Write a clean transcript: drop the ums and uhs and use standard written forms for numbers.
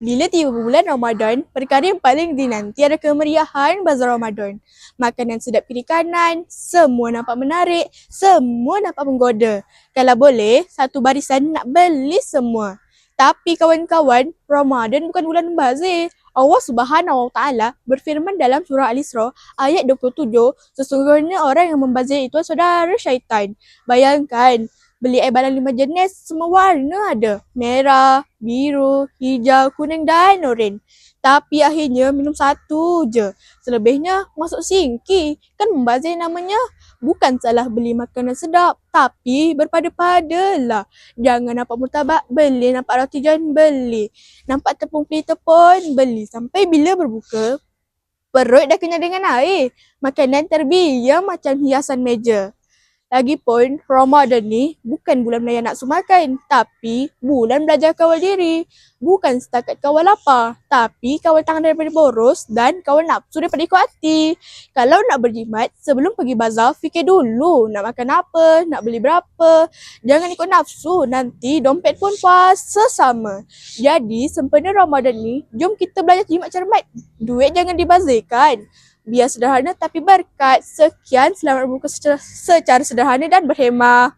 Bila tiba bulan Ramadan, perkara yang paling dinanti adalah kemeriahan bazar Ramadan. Makanan sedap kiri kanan, semua nampak menarik, semua nampak menggoda. Kalau boleh, satu barisan nak beli semua. Tapi kawan-kawan, Ramadan bukan bulan membazir. Allah Subhanahu Wa Taala berfirman dalam surah Al-Isra ayat 27, sesungguhnya orang yang membazir itu saudara syaitan. Bayangkan, beli air balon 5 jenis, semua warna ada. Merah, biru, hijau, kuning dan oranye. Tapi akhirnya minum satu je. Selebihnya masuk sinki. Kan membazir namanya. Bukan salah beli makanan sedap, tapi berpada-padalah. Jangan nampak murtabak, beli. Nampak roti john, beli. Nampak tepung pelita pun, beli. Sampai bila berbuka, perut dah kenyang dengan air. Makanan terbiar macam hiasan meja. Lagipun, Ramadan ni bukan bulan melayan nafsu makan, tapi bulan belajar kawal diri. Bukan setakat kawal lapar, tapi kawal tangan daripada boros dan kawal nafsu daripada ikut hati. Kalau nak berjimat, sebelum pergi bazar, fikir dulu nak makan apa, nak beli berapa. Jangan ikut nafsu, nanti dompet pun puasa sama. Jadi, sempena Ramadan ni, jom kita belajar jimat cermat. Duit jangan dibazirkan. Biar sederhana tapi berkat. Sekian, selamat berbuka secara sederhana dan berhemah.